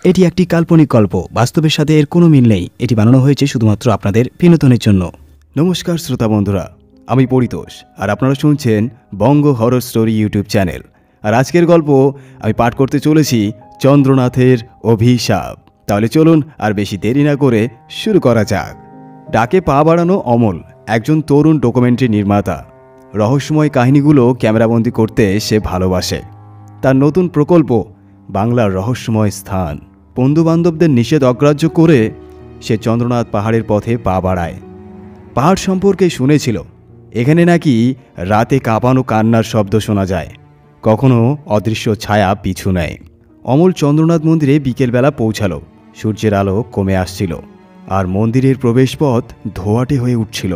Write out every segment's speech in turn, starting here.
এটি একটি কাল্পনিক গল্প, বাস্তবের সাথে এর কোনো মিল নেই। এটি বানানো হয়েছে শুধুমাত্র আপনাদের বিনোদনের জন্য। নমস্কার শ্রোতা বন্ধুরা, আমি পরিতোষ আর আপনারা শুনছেন বঙ্গ হরর স্টোরি ইউটিউব চ্যানেল। আর আজকের গল্প আমি পাঠ করতে চলেছি চন্দ্রনাথের অভিশাপ। তাহলে চলুন আর বেশি দেরি না করে শুরু করা যাক। ডাকে পা বাড়ানো অমল একজন তরুণ ডকুমেন্টারি নির্মাতা। রহস্যময় কাহিনীগুলো ক্যামেরাবন্দি করতে সে ভালোবাসে। তার নতুন প্রকল্প বাংলার রহস্যময় স্থান। বন্ধুবান্ধবদের নিষেধ অগ্রাহ্য করে সে চন্দ্রনাথ পাহাড়ের পথে পা বাড়ায়। পাহাড় সম্পর্কে শুনেছিল এখানে নাকি রাতে কাঁপানো কান্নার শব্দ শোনা যায়, কখনো অদৃশ্য ছায়া পিছু নেয়। অমল চন্দ্রনাথ মন্দিরে বিকেলবেলা পৌঁছালো। সূর্যের আলো কমে আসছিল আর মন্দিরের প্রবেশপথ ধোঁয়াটে হয়ে উঠছিল।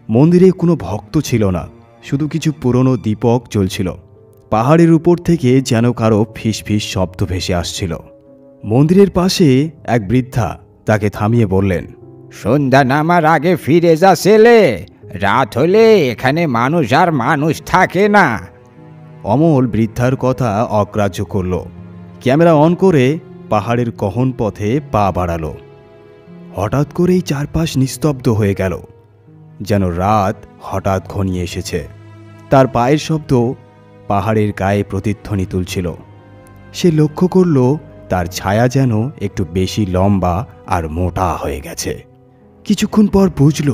মন্দিরে কোনো ভক্ত ছিল না, শুধু কিছু পুরনো দীপক জ্বলছিল। পাহাড়ের উপর থেকে যেন কারো ফিসফিস শব্দ ভেসে আসছিল। মন্দিরের পাশে এক বৃদ্ধা তাকে থামিয়ে বললেন, সন্ধ্যা নামার আগে ফিরে যা ছেলে, রাত হলে এখানে মানুষ আর মানুষ থাকে না। অমল বৃদ্ধার কথা অগ্রাহ্য করল। ক্যামেরা অন করে পাহাড়ের গহন পথে পা বাড়ালো। হঠাৎ করেই চারপাশ নিস্তব্ধ হয়ে গেল, যেন রাত হঠাৎ ঘনিয়ে এসেছে। তার পায়ের শব্দ পাহাড়ের গায়ে প্রতিধ্বনি তুলছিল। সে লক্ষ্য করল তার ছায়া যেন একটু বেশি লম্বা আর মোটা হয়ে গেছে। কিছুক্ষণ পর বুঝল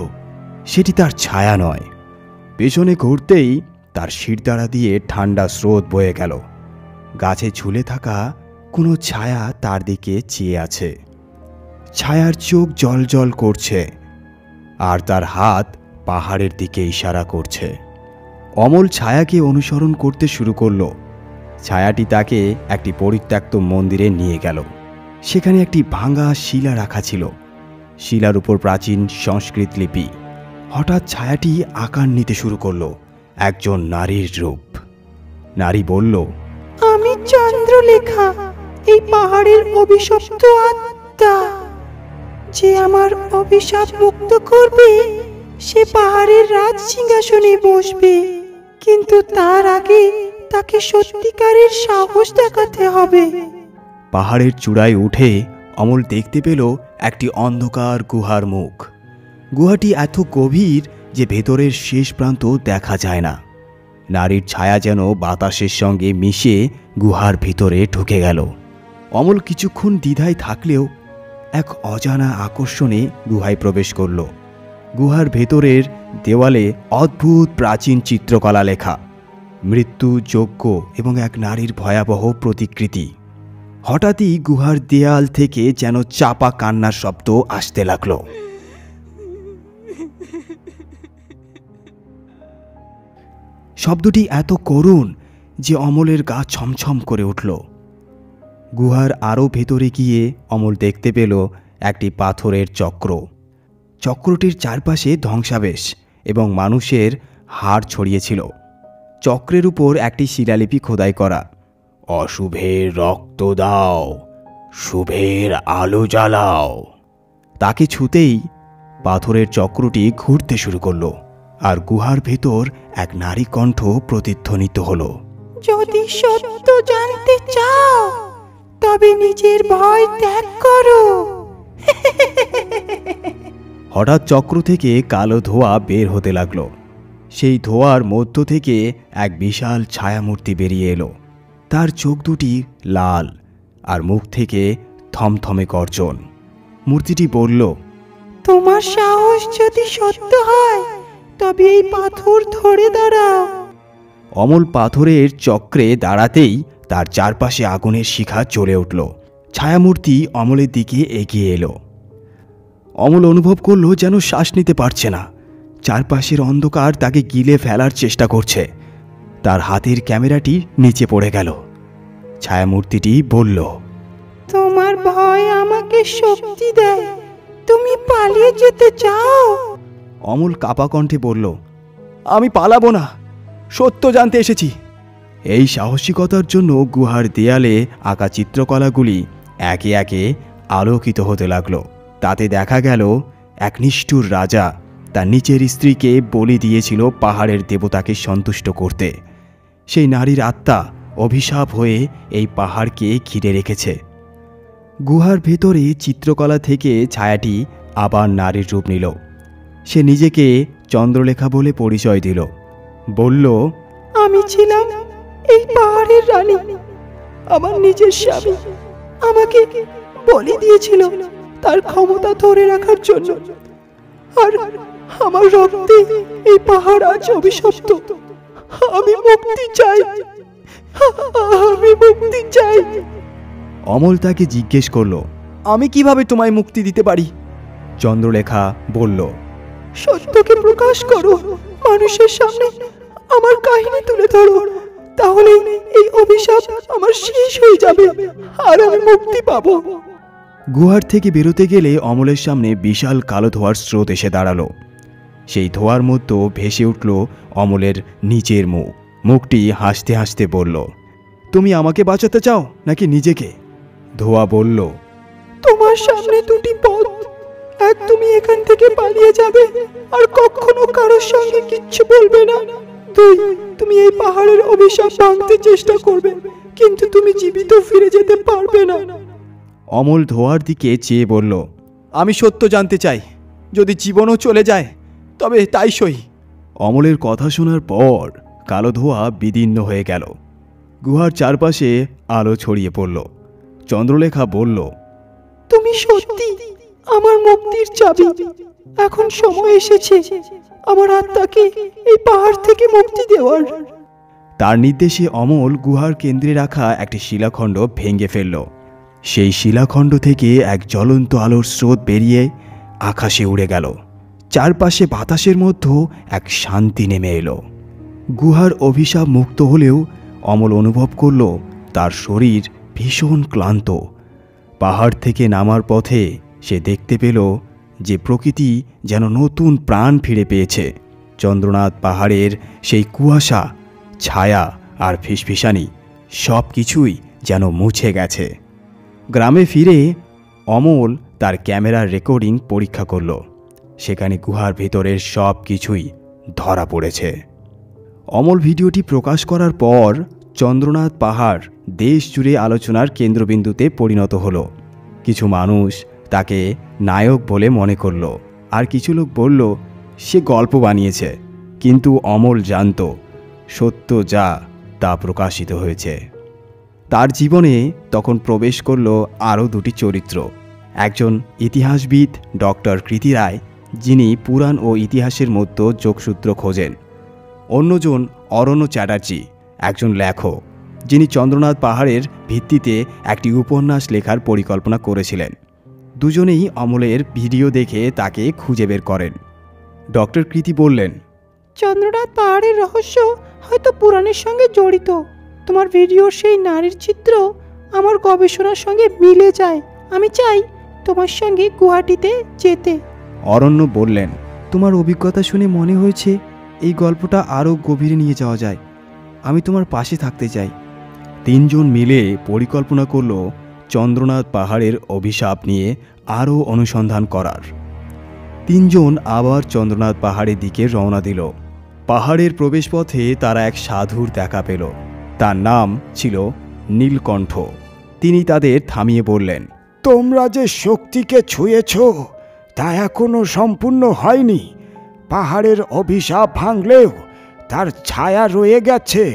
সেটি তার ছায়া নয়। পেছনে ঘুরতেই তার শিরদাঁড়া দিয়ে ঠান্ডা স্রোত বয়ে গেল। গাছে ঝুলে থাকা কোনো ছায়া তার দিকে চেয়ে আছে। ছায়ার চোখ জ্বলজ্বল করছে আর তার হাত পাহাড়ের দিকে ইশারা করছে। অমল ছায়াকে অনুসরণ করতে শুরু করল। ছায়াটি তাকে একটি পরিত্যক্ত মন্দিরে নিয়ে গেল। সেখানে একটি ভাঙা শিলা রাখা ছিল। শিলার উপর প্রাচীন সংস্কৃত লিপি। হঠাৎ ছায়াটি আকার নিতে শুরু করল একজন নারীর রূপ। নারী বলল, আমি চন্দ্রলেখা, এই পাহাড়ের অভিশপ্ত আত্মা। যে আমার অভিশাপ মুক্ত করবে সে পাহাড়ের রাজ সিংহাসনে বসবে, কিন্তু তার আগে তাকে সত্যিকারের সাহস দেখাতে হবে। পাহাড়ের চূড়ায় উঠে অমল দেখতে পেল একটি অন্ধকার গুহার মুখ। গুহাটি এত গভীর যে ভেতরের শেষ প্রান্ত দেখা যায় না। নারীর ছায়া যেন বাতাসের সঙ্গে মিশে গুহার ভিতরে ঢুকে গেল। অমল কিছুক্ষণ দ্বিধায় থাকলেও এক অজানা আকর্ষণে গুহায় প্রবেশ করল। গুহার ভেতরের দেওয়ালে অদ্ভুত প্রাচীন চিত্রকলা লেখা, মৃত্যু, যজ্ঞ এবং এক নারীর ভয়াবহ প্রতিকৃতি। হঠাৎই গুহার দেয়াল থেকে যেন চাপা কান্নার শব্দ আসতে লাগলো। শব্দটি এত করুণ যে অমলের গা ছমছম করে উঠল। গুহার আরও ভেতরে গিয়ে অমল দেখতে পেল একটি পাথরের চক্র। চক্রটির চারপাশে ধ্বংসাবেশ এবং মানুষের হাড় ছড়িয়েছিল। চক্রের উপর একটি শিলালিপি খোদাই করা, অশুভের রক্ত দাও, শুভের আলো জ্বালাও। তাকে ছুতেই পাথরের চক্রটি ঘুরতে শুরু করল আর গুহার ভেতর এক নারী কণ্ঠ প্রতিধ্বনিত হল, যদি সত্য জানতে চাও তবে নিজের ভয় ত্যাগ করো। হঠাৎ চক্র থেকে কালো ধোঁয়া বের হতে লাগলো। সেই ধোঁয়ার মধ্য থেকে এক বিশাল ছায়ামূর্তি বেরিয়ে এলো। তার চোখ দুটি লাল আর মুখ থেকে থমথমে গর্জন। মূর্তিটি বলল, তোমার সাহস যদি সত্য হয় তবে এই পাথর ধরে দাঁড়াও। অমল পাথরের চক্রে দাঁড়াতেই তার চারপাশে আগুনের শিখা জ্বলে উঠল। ছায়ামূর্তি অমলের দিকে এগিয়ে এলো। অমল অনুভব করল যেন শ্বাস নিতে পারছে না। চারপাশের অন্ধকার তাকে গিলে ফেলার চেষ্টা করছে। তার হাতের ক্যামেরাটি নিচে পড়ে গেল। ছায়ামূর্তিটি বলল, তোমার ভয় আমাকে শক্তি দেয়, তুমি পালিয়ে যেতে চাও। অমল কাপা কণ্ঠে বলল, আমি পালাবো না, সত্য জানতে এসেছি। এই সাহসিকতার জন্য গুহার দেয়ালে আঁকা চিত্রকলাগুলি একে একে আলোকিত হতে লাগলো। তাতে দেখা গেল এক নিষ্ঠুর রাজা তার নিচের স্ত্রীকে বলি দিয়েছিল পাহাড়ের দেবতাকে সন্তুষ্ট করতে। সেই নারীর আত্মা অভিশাপ হয়ে এই পাহাড়কে ঘিরে রেখেছে। গুহার ভেতরে চিত্রকলা থেকে ছায়াটি আবার নারীর রূপ নিল। সে নিজেকে চন্দ্রলেখা বলে পরিচয় দিল। বলল, আমি ছিলাম এই পাহাড়ের রানী। আমার নিজের স্বামী আমাকে বলি দিয়েছিল তার ক্ষমতা ধরে রাখার জন্য, আর আমার রক্তে এই পাহাড় আজ অভিশপ্ত। আমি মুক্তি চাই, আমি মুক্তি চাই। অমল তাকে জিজ্ঞেস করল, আমি কিভাবে তোমায় মুক্তি দিতে পারি? চন্দ্রলেখা বলল, সত্যকে প্রকাশ করো, মানুষের সামনে আমার কাহিনী তুলে ধরো, তাহলে এই অভিশাপ আমার শেষ হয়ে যাবে আর আমি মুক্তি পাবো। গুহার থেকে বেরোতে গেলে অমলের সামনে বিশাল কালো ধোঁয়ার স্রোত এসে দাঁড়ালো। সেই ধোঁয়ার মধ্যে ভেসে উঠল অমলের নিচের মুখ। মুখটি হাসতে হাসতে বলল, তুমি আমাকে বাঁচাতে চাও নাকি নিজেকে? ধোঁয়া বলল, তোমার সামনে দুটি পথ, এক তুমি এখান থেকে পালিয়ে যাবে আর কখনো কারোর সঙ্গে কিচ্ছু বলবে না, দুই তুমি এই পাহাড়ের অভিশাপ ভাঙতে চেষ্টা করবে, কিন্তু তুমি জীবিত ফিরে যেতে পারবে না। অমল ধোঁয়ার দিকে চেয়ে বলল, আমি সত্য জানতে চাই, যদি জীবনও চলে যায় তবে তাই সই। অমলের কথা শোনার পর কালো ধোঁয়া বিদীর্ণ হয়ে গেল। গুহার চারপাশে আলো ছড়িয়ে পড়ল। চন্দ্রলেখা বলল, তুমি সত্যি আমার মুক্তির চাবি। এখন সময় এসেছে আমার আত্মাকে এই পাহাড় থেকে মুক্তি দেওয়ার। তার নির্দেশে অমল গুহার কেন্দ্রে রাখা একটি শিলাখণ্ড ভেঙে ফেলল। সেই শিলাখণ্ড থেকে এক জ্বলন্ত আলোর স্রোত বেরিয়ে আকাশে উড়ে গেল। চারপাশে বাতাসের মধ্যে এক শান্তি নেমে এলো। গুহার অভিশাপ মুক্ত হলেও অমল অনুভব করল তার শরীর ভীষণ ক্লান্ত। পাহাড় থেকে নামার পথে সে দেখতে পেল যে প্রকৃতি যেন নতুন প্রাণ ফিরে পেয়েছে। চন্দ্রনাথ পাহাড়ের সেই কুয়াশা, ছায়া আর ফিসফিসানি সব কিছুই যেন মুছে গেছে। গ্রামে ফিরে অমল তার ক্যামেরার রেকর্ডিং পরীক্ষা করল। সেখানে গুহার ভেতরের সব কিছুই ধরা পড়েছে। অমল ভিডিওটি প্রকাশ করার পর চন্দ্রনাথ পাহাড় দেশ জুড়ে আলোচনার কেন্দ্রবিন্দুতে পরিণত হলো। কিছু মানুষ তাকে নায়ক বলে মনে করল, আর কিছু লোক বলল সে গল্প বানিয়েছে। কিন্তু অমল জানত সত্য যা তা প্রকাশিত হয়েছে। তার জীবনে তখন প্রবেশ করল আরও দুটি চরিত্র। একজন ইতিহাসবিদ ডক্টর কৃতি রায়, যিনি পুরাণ ও ইতিহাসের মধ্যে যোগসূত্র খোঁজেন। অন্যজন অরণ্য চ্যাটার্জি, একজন লেখক, যিনি চন্দ্রনাথ পাহাড়ের ভিত্তিতে একটি উপন্যাস লেখার পরিকল্পনা করেছিলেন। দুজনেই অমলের ভিডিও দেখে তাকে খুঁজে বের করেন। ডক্টর কৃতি বললেন, চন্দ্রনাথ পাহাড়ের রহস্য হয়তো পুরাণের সঙ্গে জড়িত। তোমার ভিডিওর সেই নারীর চিত্র আমার গবেষণার সঙ্গে মিলে যায়। আমি চাই তোমার সঙ্গে গুয়াহাটিতে যেতে। অরণ্য বললেন, তোমার অভিজ্ঞতা শুনে মনে হয়েছে এই গল্পটা আরও গভীরে নিয়ে যাওয়া যায়। আমি তোমার পাশে থাকতে চাই। তিনজন মিলে পরিকল্পনা করল চন্দ্রনাথ পাহাড়ের অভিশাপ নিয়ে আরও অনুসন্ধান করার। তিনজন আবার চন্দ্রনাথ পাহাড়ের দিকে রওনা দিল। পাহাড়ের প্রবেশপথে তারা এক সাধুর দেখা পেল। তার নাম ছিল নীলকণ্ঠ। তিনি তাদের থামিয়ে বললেন, তোমরা যে শক্তিকে ছুঁয়েছ তা এখনো সম্পূর্ণ হয়নি। পাহাড়ের অভিশাপ ভাঙলেও তার ছায়া রয়ে গেছে।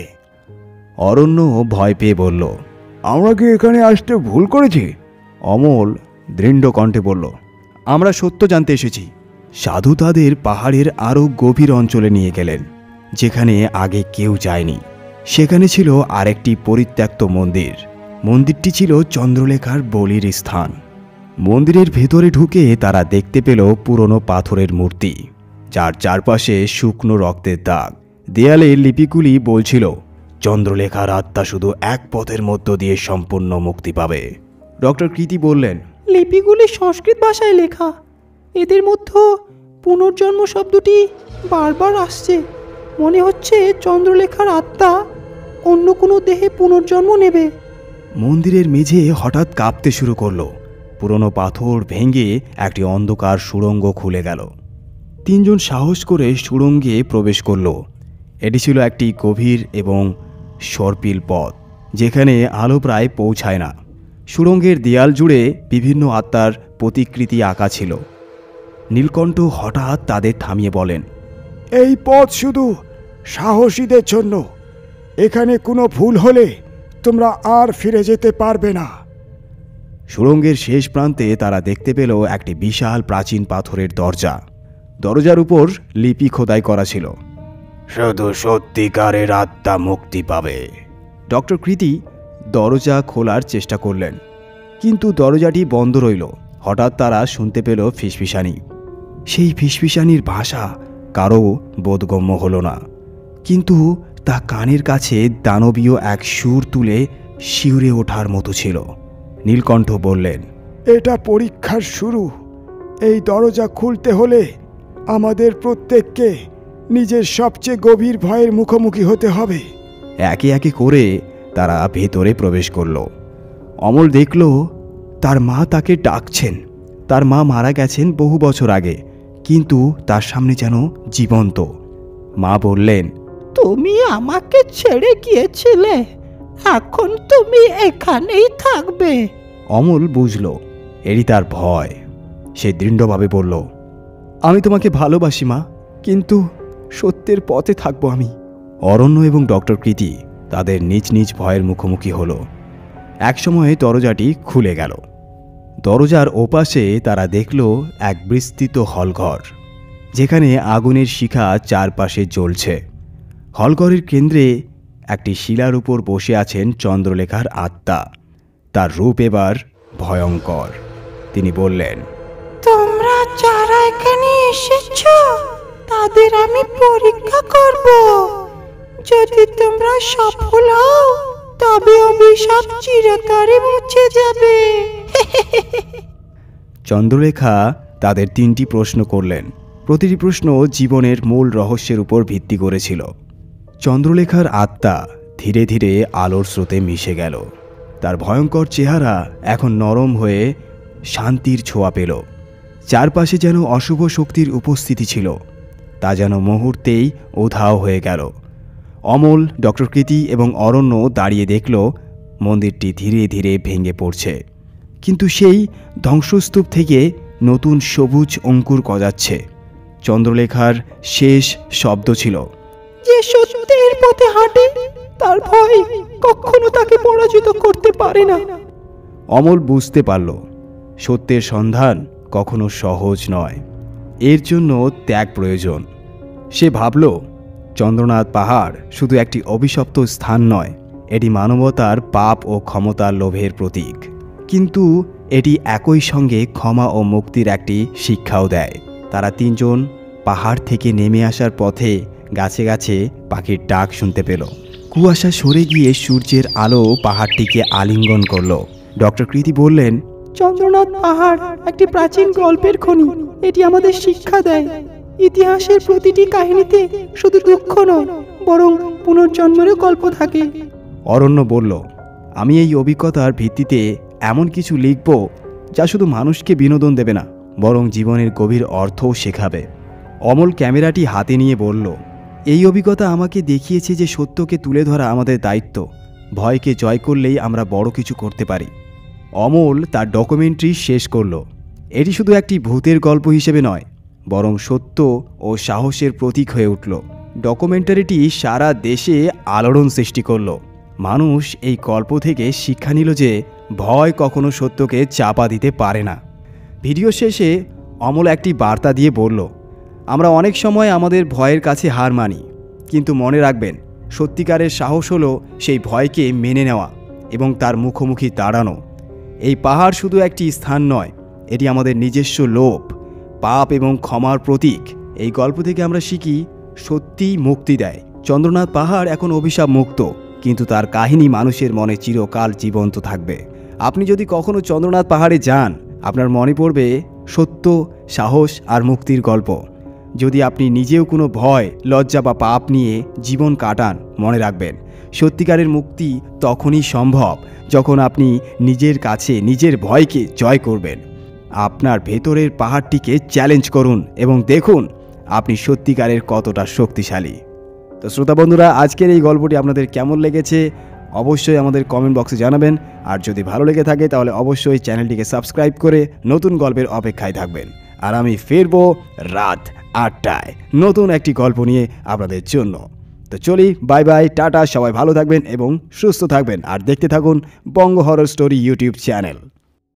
অরণ্য ভয় পেয়ে বলল, আমরা কি এখানে আসতে ভুল করেছি? অমল দৃঢ় কণ্ঠে বলল, আমরা সত্য জানতে এসেছি। সাধু তাদের পাহাড়ের আরও গভীর অঞ্চলে নিয়ে গেলেন, যেখানে আগে কেউ যায়নি। সেখানে ছিল আরেকটি পরিত্যক্ত মন্দির। মন্দিরটি ছিল চন্দ্রলেখার বলির স্থান। মন্দিরের ভেতরে ঢুকে তারা দেখতে পেল পুরনো পাথরের মূর্তি, যার চারপাশে শুকনো রক্তের দাগ। দেয়ালের লিপিগুলি বলছিল চন্দ্রলেখার আত্মা শুধু এক পথের মধ্য দিয়ে সম্পূর্ণ মুক্তি পাবে। ডক্টর কৃতি বললেন, লিপিগুলি সংস্কৃত ভাষায় লেখা। এদের মধ্যে পুনর্জন্ম শব্দটি বারবার আসছে। মনে হচ্ছে চন্দ্রলেখার আত্মা অন্য কোনো দেহে পুনর্জন্ম নেবে। মন্দিরের মেঝে হঠাৎ কাঁপতে শুরু করলো। পুরনো পাথর ভেঙে একটি অন্ধকার সুড়ঙ্গ খুলে গেল। তিনজন সাহস করে সুড়ঙ্গে প্রবেশ করল। এটি ছিল একটি গভীর এবং সর্পিল পথ, যেখানে আলো প্রায় পৌঁছায় না। সুড়ঙ্গের দেয়াল জুড়ে বিভিন্ন আত্মার প্রতিকৃতি আঁকা ছিল। নীলকণ্ঠ হঠাৎ তাদের থামিয়ে বলেন, এই পথ শুধু সাহসীদের জন্য। এখানে কোনো ভুল হলে তোমরা আর ফিরে যেতে পারবে না। সুড়ঙ্গের শেষ প্রান্তে তারা দেখতে পেল একটি বিশাল প্রাচীন পাথরের দরজা। দরজার উপর লিপি খোদাই করা ছিল, শুধু সত্যিকারের আত্মা মুক্তি পাবে। ডক্টর কৃতি দরজা খোলার চেষ্টা করলেন, কিন্তু দরজাটি বন্ধ রইল। হঠাৎ তারা শুনতে পেল ফিসফিসানি। সেই ফিসফিসানির ভাষা কারও বোধগম্য হল না, কিন্তু তা কানের কাছে দানবীয় এক সুর তুলে শিউরে ওঠার মতো ছিল। নীলকণ্ঠ বললেন, এটা পরীক্ষার শুরু। এই দরজা খুলতে হলে আমাদের প্রত্যেককে নিজের সবচেয়ে গভীর ভয়ের মুখোমুখি হতে হবে। একে একে করে তারা ভেতরে প্রবেশ করল। অমল দেখল তার মা তাকে ডাকছেন। তার মা মারা গেছেন বহু বছর আগে, কিন্তু তার সামনে যেন জীবন্ত। মা বললেন, তুমি আমাকে ছেড়ে গিয়েছিলে, এখন তুমি এখানেই থাকবে। অমল বুঝল এরই তার ভয়। সে দৃঢ়ভাবে বলল, আমি তোমাকে ভালোবাসি মা, কিন্তু সত্যের পথে থাকব আমি। অরণ্য এবং ডক্টর কৃতি তাদের নিজ নিজ ভয়ের মুখোমুখি হল। একসময়ে দরজাটি খুলে গেল। দরজার ওপাশে তারা দেখল এক বিস্তৃত হলঘর, যেখানে আগুনের শিখা চারপাশে জ্বলছে। হলঘরের কেন্দ্রে একটি শিলার উপর বসে আছেন চন্দ্রলেখার আত্মা। তার রূপ এবার ভয়ঙ্কর। তিনি বললেন, তোমরা যারা এখানে এসেছো তাদের আমি পরীক্ষা করব। যদি তোমরা সফল হও তবে অভিশাপ চিরতরে মুছে যাবে। চন্দ্রলেখা তাদের 3টি প্রশ্ন করলেন। প্রতিটি প্রশ্ন জীবনের মূল রহস্যের উপর ভিত্তি করেছিল। চন্দ্রলেখার আত্মা ধীরে ধীরে আলোর স্রোতে মিশে গেল। তার ভয়ঙ্কর চেহারা এখন নরম হয়ে শান্তির ছোঁয়া পেল। চারপাশে যেন অশুভ শক্তির উপস্থিতি ছিল, তা যেন মুহূর্তেই উধাও হয়ে গেল। অমল, ডক্টর কৃতি এবং অরণ্য দাঁড়িয়ে দেখল মন্দিরটি ধীরে ধীরে ভেঙে পড়ছে, কিন্তু সেই ধ্বংসস্তূপ থেকে নতুন সবুজ অঙ্কুর গজাচ্ছে। চন্দ্রলেখার শেষ শব্দ ছিল, যে সত্যের পথে হাঁটে তার ভয় কখনো তাকে পরাজিত করতে পারে না। অমল বুঝতে পারল সত্যের সন্ধান কখনো সহজ নয়, এর জন্য ত্যাগ প্রয়োজন। সে ভাবল চন্দ্রনাথ পাহাড় শুধু একটি অভিশপ্ত স্থান নয়, এটি মানবতার পাপ ও ক্ষমতার লোভের প্রতীক। কিন্তু এটি একই সঙ্গে ক্ষমা ও মুক্তির একটি শিক্ষাও দেয়। তারা 3 জন পাহাড় থেকে নেমে আসার পথে গাছে গাছে পাখির ডাক শুনতে পেল। কুয়াশা সরে গিয়ে সূর্যের আলো পাহাড়টিকে আলিঙ্গন করল। ডক্টর কৃতি বললেন, চন্দ্রনাথ পাহাড় একটি প্রাচীন গল্পের খনি। এটি আমাদের শিক্ষা দেয়, ইতিহাসের প্রতিটি কাহিনীতে শুধু দুঃখ নয়, বরং পুনর্জন্মেরও গল্প থাকে। অরণ্য বলল, আমি এই অভিজ্ঞতার ভিত্তিতে এমন কিছু লিখব যা শুধু মানুষকে বিনোদন দেবে না, বরং জীবনের গভীর অর্থও শেখাবে। অমল ক্যামেরাটি হাতে নিয়ে বলল, এই অভিজ্ঞতা আমাকে দেখিয়েছে যে সত্যকে তুলে ধরা আমাদের দায়িত্ব। ভয়কে জয় করলেই আমরা বড় কিছু করতে পারি। অমল তার ডকুমেন্টারি শেষ করল। এটি শুধু একটি ভূতের গল্প হিসেবে নয়, বরং সত্য ও সাহসের প্রতীক হয়ে উঠল। ডকুমেন্টারিটি সারা দেশে আলোড়ন সৃষ্টি করল। মানুষ এই গল্প থেকে শিক্ষা নিল যে ভয় কখনো সত্যকে চাপা দিতে পারে না। ভিডিও শেষে অমল একটি বার্তা দিয়ে বলল, আমরা অনেক সময় আমাদের ভয়ের কাছে হার মানি, কিন্তু মনে রাখবেন সত্যিকারের সাহস হলো সেই ভয়কে মেনে নেওয়া এবং তার মুখোমুখি দাঁড়ানো। এই পাহাড় শুধু একটি স্থান নয়, এটি আমাদের নিজস্ব লোভ, পাপ এবং ক্ষমার প্রতীক। এই গল্প থেকে আমরা শিখি সত্যিই মুক্তি দেয়। চন্দ্রনাথ পাহাড় এখন অভিশাপ মুক্ত, কিন্তু তার কাহিনী মানুষের মনে চিরকাল জীবন্ত থাকবে। আপনি যদি কখনো চন্দ্রনাথ পাহাড়ে যান, আপনার মনে পড়বে সত্য, সাহস আর মুক্তির গল্প। যদি আপনি নিজেও কোনো ভয়, লজ্জা বা পাপ নিয়ে জীবন কাটান, মনে রাখবেন সত্যিকারের মুক্তি তখনই সম্ভব যখন আপনি নিজের কাছে নিজের ভয়কে জয় করবেন। আপনার ভেতরের পাহাড়টিকে চ্যালেঞ্জ করুন এবং দেখুন আপনি সত্যিকারের কতটা শক্তিশালী। তো শ্রোতা বন্ধুরা, আজকের এই গল্পটি আপনাদের কেমন লেগেছে অবশ্যই আমাদের কমেন্ট বক্সে জানাবেন। আর যদি ভালো লেগে থাকে তাহলে অবশ্যই চ্যানেলটিকে সাবস্ক্রাইব করে নতুন গল্পের অপেক্ষায় থাকবেন। আর আমি ফিরবো রাত 8টায় নতুন একটি গল্প নিয়ে আপনাদের জন্য। তো চলি, বাই বাই, টাটা, সবাই ভালো থাকবেন এবং সুস্থ থাকবেন আর দেখতে থাকুন বঙ্গ হরর স্টোরি ইউটিউব চ্যানেল।